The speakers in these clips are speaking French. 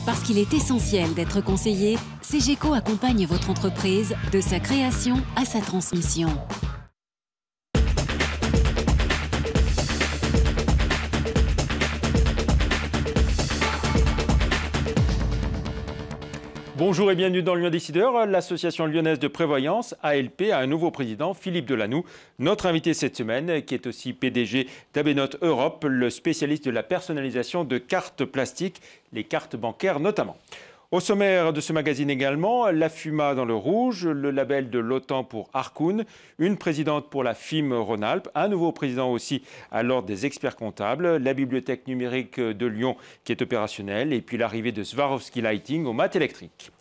Parce qu'il est essentiel d'être conseillé, CGECO accompagne votre entreprise de sa création à sa transmission. Bonjour et bienvenue dans Lyon Décideur. L'association lyonnaise de prévoyance, ALP, a un nouveau président, Philippe Delanoux. Notre invité cette semaine, qui est aussi PDG d'Abenote Europe, le spécialiste de la personnalisation de cartes plastiques, les cartes bancaires notamment. Au sommaire de ce magazine également, la FUMA dans le rouge, le label de l'OTAN pour Arkoun, une présidente pour la FIM Rhône-Alpes, un nouveau président aussi à l'ordre des experts comptables, la bibliothèque numérique de Lyon qui est opérationnelle et puis l'arrivée de Swarovski Lighting au mat électrique.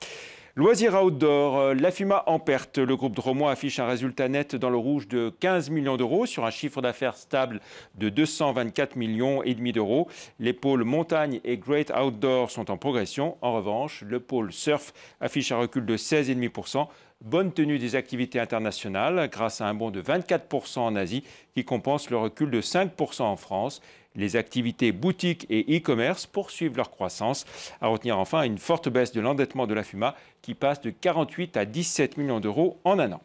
Loisirs outdoor, la FUMA en perte. Le groupe Dromont affiche un résultat net dans le rouge de 15 millions d'euros sur un chiffre d'affaires stable de 224 millions et demi d'euros. Les pôles montagne et great outdoor sont en progression. En revanche, le pôle surf affiche un recul de 16,5%. Bonne tenue des activités internationales grâce à un bond de 24% en Asie qui compense le recul de 5% en France. Les activités boutiques et e-commerce poursuivent leur croissance. À retenir enfin une forte baisse de l'endettement de la FUMA qui passe de 48 à 17 millions d'euros en un an.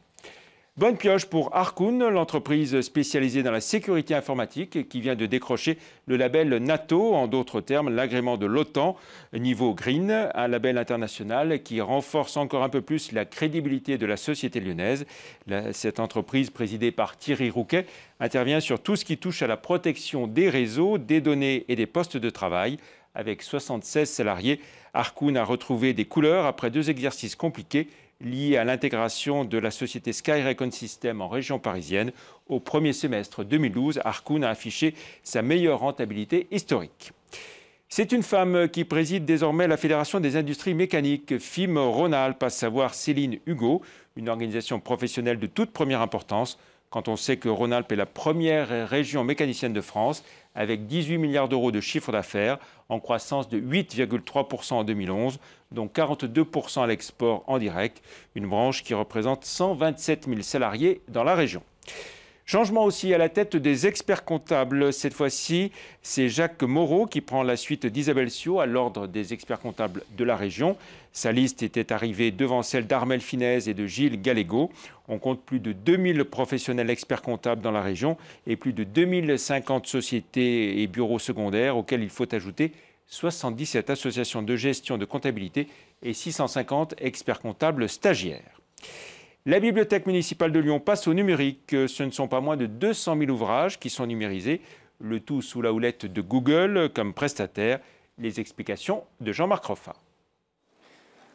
Bonne pioche pour Arkoun, l'entreprise spécialisée dans la sécurité informatique qui vient de décrocher le label NATO, en d'autres termes l'agrément de l'OTAN, niveau Green, un label international qui renforce encore un peu plus la crédibilité de la société lyonnaise. Cette entreprise présidée par Thierry Rouquet intervient sur tout ce qui touche à la protection des réseaux, des données et des postes de travail. Avec 76 salariés, Arkoun a retrouvé des couleurs après 2 exercices compliqués lié à l'intégration de la société Skyrecon System en région parisienne. Au premier semestre 2012, Arkoun a affiché sa meilleure rentabilité historique. C'est une femme qui préside désormais la Fédération des industries mécaniques, FIM Rhône-Alpes, à savoir Céline Hugo, une organisation professionnelle de toute première importance. Quand on sait que Rhône-Alpes est la première région mécanicienne de France, avec 18 milliards d'euros de chiffre d'affaires, en croissance de 8,3% en 2011, dont 42% à l'export en direct, une branche qui représente 127 000 salariés dans la région. Changement aussi à la tête des experts comptables. Cette fois-ci, c'est Jacques Moreau qui prend la suite d'Isabelle Siot à l'ordre des experts comptables de la région. Sa liste était arrivée devant celle d'Armel Finez et de Gilles Gallego. On compte plus de 2000 professionnels experts comptables dans la région et plus de 2050 sociétés et bureaux secondaires auxquels il faut ajouter 77 associations de gestion de comptabilité et 650 experts comptables stagiaires. La bibliothèque municipale de Lyon passe au numérique. Ce ne sont pas moins de 200 000 ouvrages qui sont numérisés, le tout sous la houlette de Google comme prestataire. Les explications de Jean-Marc Roffa.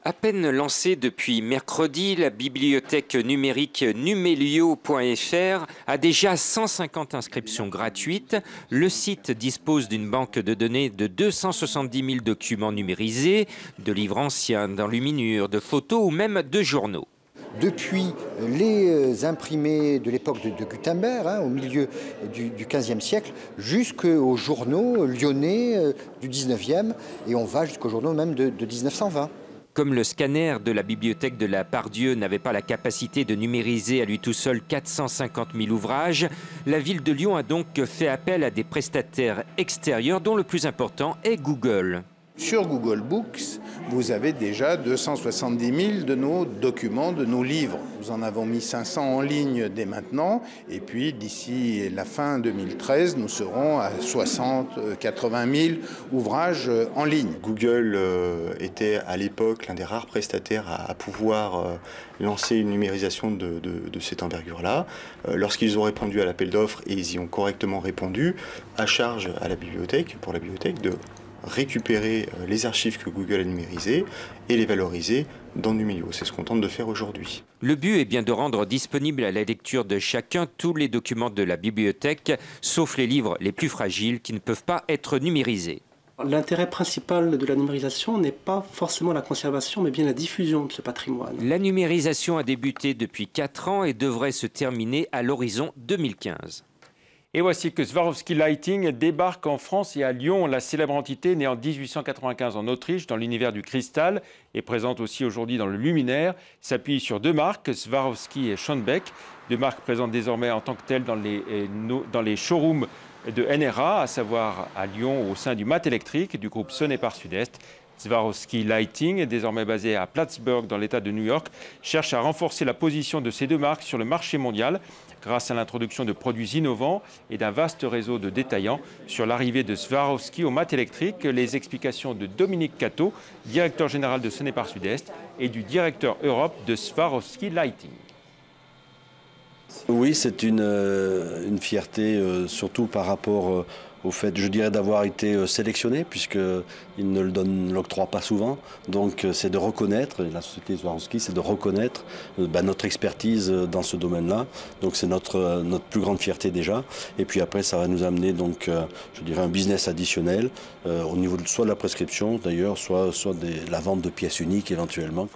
À peine lancée depuis mercredi, la bibliothèque numérique numelio.fr a déjà 150 inscriptions gratuites. Le site dispose d'une banque de données de 270 000 documents numérisés, de livres anciens, d'enluminures, de photos ou même de journaux. Depuis les imprimés de l'époque de Gutenberg, au milieu du XVe siècle, jusqu'aux journaux lyonnais du XIXe, et on va jusqu'aux journaux même de 1920. Comme le scanner de la bibliothèque de la Pardieu n'avait pas la capacité de numériser à lui tout seul 450 000 ouvrages, la ville de Lyon a donc fait appel à des prestataires extérieurs dont le plus important est Google. Sur Google Books, vous avez déjà 270 000 de nos documents, de nos livres. Nous en avons mis 500 en ligne dès maintenant. Et puis, d'ici la fin 2013, nous serons à 80 000 ouvrages en ligne. Google était à l'époque l'un des rares prestataires à pouvoir lancer une numérisation de cette envergure-là. Lorsqu'ils ont répondu à l'appel d'offres, et ils y ont correctement répondu, à charge à la bibliothèque, pour la bibliothèque, de récupérer les archives que Google a numérisées et les valoriser dans Numelio. C'est ce qu'on tente de faire aujourd'hui. Le but est bien de rendre disponible à la lecture de chacun tous les documents de la bibliothèque, sauf les livres les plus fragiles qui ne peuvent pas être numérisés. L'intérêt principal de la numérisation n'est pas forcément la conservation, mais bien la diffusion de ce patrimoine. La numérisation a débuté depuis 4 ans et devrait se terminer à l'horizon 2015. Et voici que Swarovski Lighting débarque en France et à Lyon. La célèbre entité, née en 1895 en Autriche, dans l'univers du cristal, et présente aussi aujourd'hui dans le luminaire, s'appuie sur 2 marques, Swarovski et Schönbeck. 2 marques présentes désormais en tant que telles dans les showrooms de NRA, à savoir à Lyon, au sein du mat électrique du groupe Sonepar Sud-Est. Swarovski Lighting, désormais basé à Plattsburgh dans l'État de New York, cherche à renforcer la position de ces deux marques sur le marché mondial grâce à l'introduction de produits innovants et d'un vaste réseau de détaillants. Sur l'arrivée de Swarovski au mat électrique, les explications de Dominique Cateau, directeur général de Sonepar Sud-Est, et du directeur Europe de Swarovski Lighting. Oui, c'est une fierté, surtout par rapport au fait, je dirais, d'avoir été sélectionné, puisqu'ils ne l'octroient pas souvent. Donc c'est de reconnaître, la société Swarovski, c'est de reconnaître notre expertise dans ce domaine-là. Donc c'est notre plus grande fierté déjà. Et puis après, ça va nous amener, donc, je dirais, un business additionnel au niveau soit de la prescription, d'ailleurs, soit de la vente de pièces uniques éventuellement.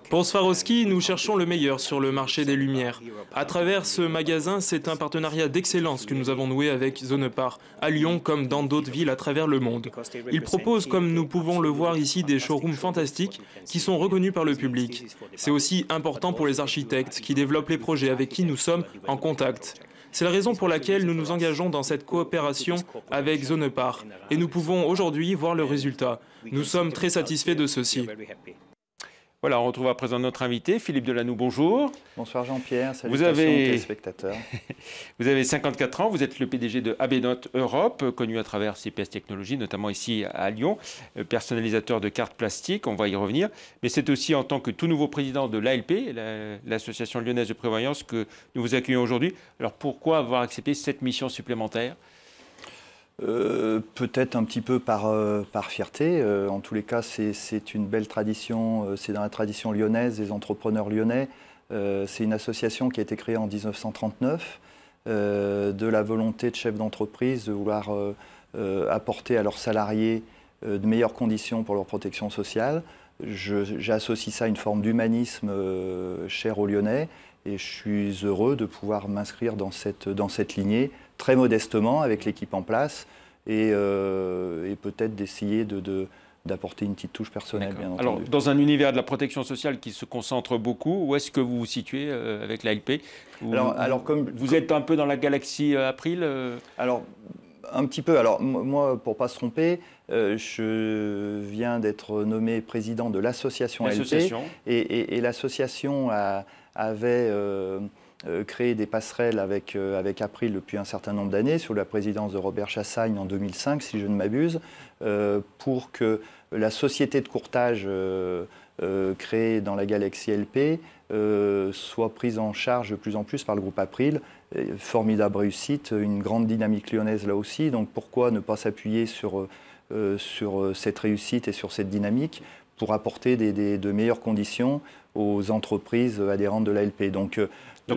Pour Swarovski, nous cherchons le meilleur sur le marché des lumières. À travers ce magasin, c'est un partenariat d'excellence que nous avons noué avec Sonepar, à Lyon comme dans d'autres villes à travers le monde. Ils proposent, comme nous pouvons le voir ici, des showrooms fantastiques qui sont reconnus par le public. C'est aussi important pour les architectes qui développent les projets avec qui nous sommes en contact. C'est la raison pour laquelle nous nous engageons dans cette coopération avec Sonepar et nous pouvons aujourd'hui voir le résultat. Nous sommes très satisfaits de ceci. Voilà, on retrouve à présent notre invité, Philippe Delanoux, bonjour. Bonsoir Jean-Pierre, salutations aux téléspectateurs. Vous avez 54 ans, vous êtes le PDG de Abenote Europe, connu à travers CPS Technologies, notamment ici à Lyon, personnalisateur de cartes plastiques, on va y revenir. Mais c'est aussi en tant que tout nouveau président de l'ALP, l'Association lyonnaise de prévoyance, que nous vous accueillons aujourd'hui. Alors pourquoi avoir accepté cette mission supplémentaire ? Peut-être un petit peu par fierté. En tous les cas, c'est une belle tradition. C'est dans la tradition lyonnaise des entrepreneurs lyonnais. C'est une association qui a été créée en 1939 de la volonté de chefs d'entreprise de vouloir apporter à leurs salariés de meilleures conditions pour leur protection sociale. J'associe ça à une forme d'humanisme cher aux Lyonnais et je suis heureux de pouvoir m'inscrire dans cette lignée très modestement avec l'équipe en place et peut-être d'essayer d'apporter une petite touche personnelle, bien entendu. Alors, dans un univers de la protection sociale qui se concentre beaucoup, où est-ce que vous vous situez avec l'ALP ? Comme vous êtes un peu dans la galaxie April Alors, un petit peu. Alors, moi, pour ne pas se tromper, je viens d'être nommé président de l'association ALP. Et l'association avait créé des passerelles avec April depuis un certain nombre d'années, sous la présidence de Robert Chassagne en 2005, si je ne m'abuse, pour que la société de courtage créée dans la galaxie LP soit prise en charge de plus en plus par le groupe April. Formidable réussite, une grande dynamique lyonnaise là aussi, donc pourquoi ne pas s'appuyer sur cette réussite et sur cette dynamique pour apporter de meilleures conditions aux entreprises adhérentes de l'ALP. Donc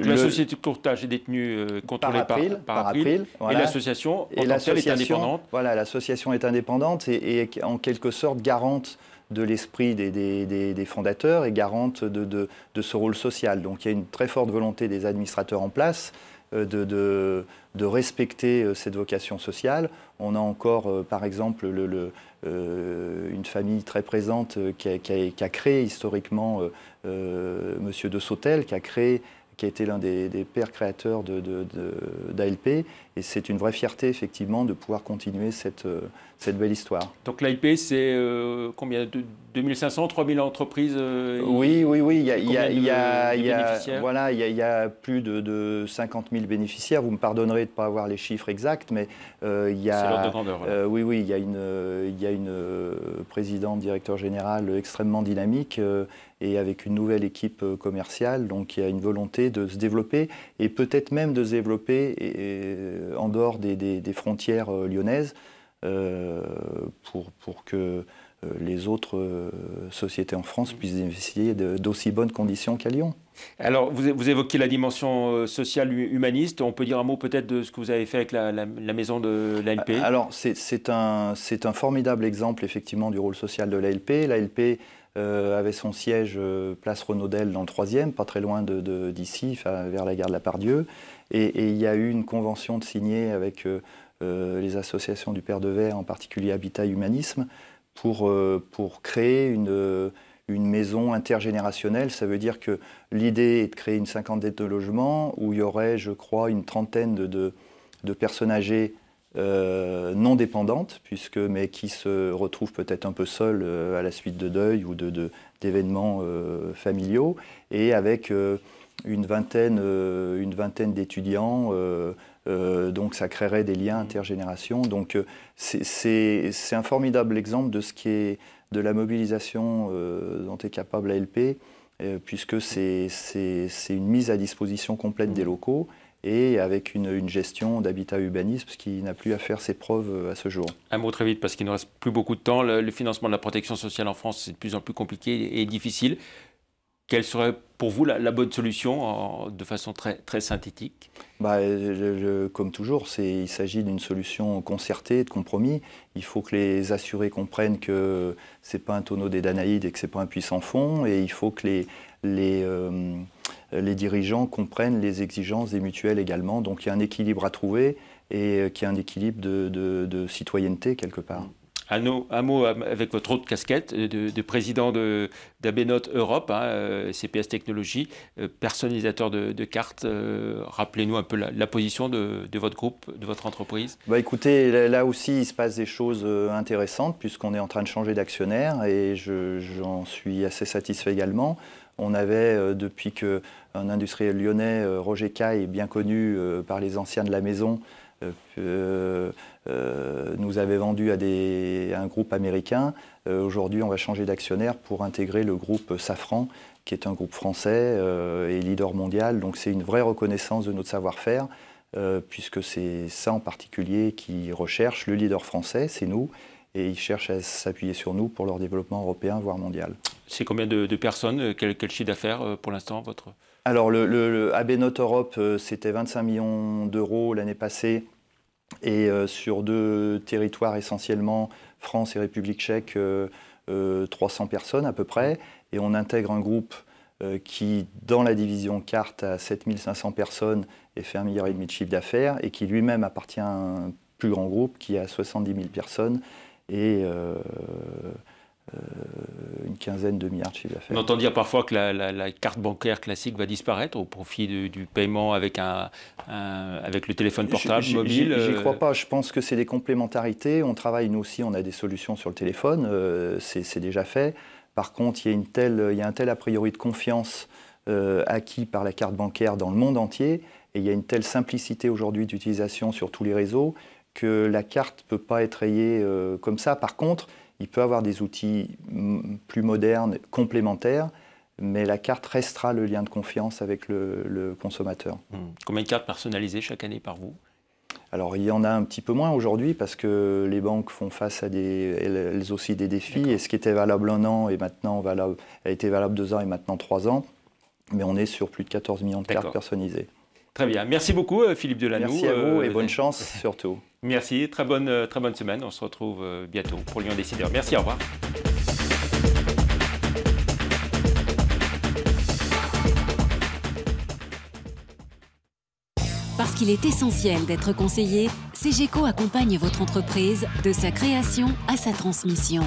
la société de courtage est détenue, contrôlée par April, voilà. Et l'association est indépendante. Voilà, l'association est indépendante et en quelque sorte garante de l'esprit des fondateurs et garante de ce rôle social. Donc il y a une très forte volonté des administrateurs en place de respecter cette vocation sociale. On a encore, par exemple, une famille très présente qui a créé historiquement Monsieur de Sautel, qui a été l'un des pères créateurs d'ALP. Et c'est une vraie fierté, effectivement, de pouvoir continuer cette belle histoire. Donc l'ALP, c'est combien 2500, 3000 entreprises Oui. Il y a plus de 50 000 bénéficiaires. Vous me pardonnerez de ne pas avoir les chiffres exacts, mais il y a... C'est l'ordre de grandeur. Voilà. Oui, il y a une présidente, directeur général extrêmement dynamique et avec une nouvelle équipe commerciale. Donc il y a une volonté de se développer et peut-être même de se développer en dehors des frontières lyonnaises pour que les autres sociétés en France puissent bénéficier d'aussi bonnes conditions qu'à Lyon. Alors, vous évoquez la dimension sociale humaniste. On peut dire un mot peut-être de ce que vous avez fait avec la maison de l'ALP. Alors, c'est un formidable exemple, effectivement, du rôle social de l'ALP. L'ALP avait son siège place Renaudel dans le 3e, pas très loin d'ici, vers la gare de la Pardieu. Et il y a eu une convention de signer avec les associations du Père de Verre, en particulier Habitat Humanisme, pour créer une maison intergénérationnelle. Ça veut dire que l'idée est de créer une cinquantaine de logements où il y aurait, je crois, une trentaine de personnes âgées non dépendante, mais qui se retrouve peut-être un peu seule à la suite de deuil ou d'événements familiaux, et avec une vingtaine d'étudiants. Donc ça créerait des liens intergénérations. Donc c'est un formidable exemple de ce qui est de la mobilisation dont est capable ALP, puisque c'est une mise à disposition complète des locaux et avec une gestion d'habitat urbanisme qui n'a plus à faire ses preuves à ce jour. Un mot très vite, parce qu'il ne reste plus beaucoup de temps. Le financement de la protection sociale en France, c'est de plus en plus compliqué et difficile. Quelle serait pour vous la bonne solution de façon très synthétique? Comme toujours, il s'agit d'une solution concertée, de compromis. Il faut que les assurés comprennent que ce n'est pas un tonneau des Danaïdes et que ce n'est pas un puits sans fond. Et il faut que les dirigeants comprennent les exigences des mutuelles également. Donc il y a un équilibre à trouver et qu'il y a un équilibre de citoyenneté quelque part. Un mot avec votre autre casquette de président d'Abenote Europe, CPS Technologies, personnalisateur de cartes. Rappelez-nous un peu la position de votre groupe, de votre entreprise. Écoutez, là aussi, il se passe des choses intéressantes puisqu'on est en train de changer d'actionnaire et j'en suis assez satisfait également. On avait, depuis qu'un industriel lyonnais, Roger Caille, bien connu par les anciens de la maison, nous avait vendu à un groupe américain. Aujourd'hui, on va changer d'actionnaire pour intégrer le groupe Safran, qui est un groupe français et leader mondial. Donc c'est une vraie reconnaissance de notre savoir-faire, puisque c'est ça en particulier qui recherche. Le leader français, c'est nous, et ils cherchent à s'appuyer sur nous pour leur développement européen, voire mondial. C'est combien de personnes? Quel chiffre d'affaires pour l'instant votre... Alors, le Abenote Europe, c'était 25 millions d'euros l'année passée, et sur 2 territoires essentiellement, France et République tchèque, 300 personnes à peu près. Et on intègre un groupe qui, dans la division carte, a 7500 personnes et fait 1,5 milliard de chiffre d'affaires, et qui lui-même appartient à un plus grand groupe qui a 70 000 personnes et une quinzaine de milliards de chiffre d'affaires. On entend dire parfois que la carte bancaire classique va disparaître au profit du paiement avec le téléphone portable, mobile. J'y crois pas. Je pense que c'est des complémentarités. On travaille, nous aussi, on a des solutions sur le téléphone. C'est déjà fait. Par contre, il y a un tel a priori de confiance acquis par la carte bancaire dans le monde entier, et il y a une telle simplicité aujourd'hui d'utilisation sur tous les réseaux que la carte ne peut pas être rayée comme ça. Par contre, il peut avoir des outils plus modernes, complémentaires, mais la carte restera le lien de confiance avec le consommateur. Combien de cartes personnalisées chaque année par vous? Alors, il y en a un petit peu moins aujourd'hui parce que les banques font face à elles aussi des défis. Et ce qui était valable 1 an et maintenant a été valable 2 ans et maintenant 3 ans. Mais on est sur plus de 14 millions de cartes personnalisées. Très bien. Merci beaucoup, Philippe Delanoue. Merci à vous et bonne chance surtout. Merci. Très bonne semaine. On se retrouve bientôt pour Lyon Décideur. Merci. Au revoir. Parce qu'il est essentiel d'être conseillé, CGECO accompagne votre entreprise de sa création à sa transmission.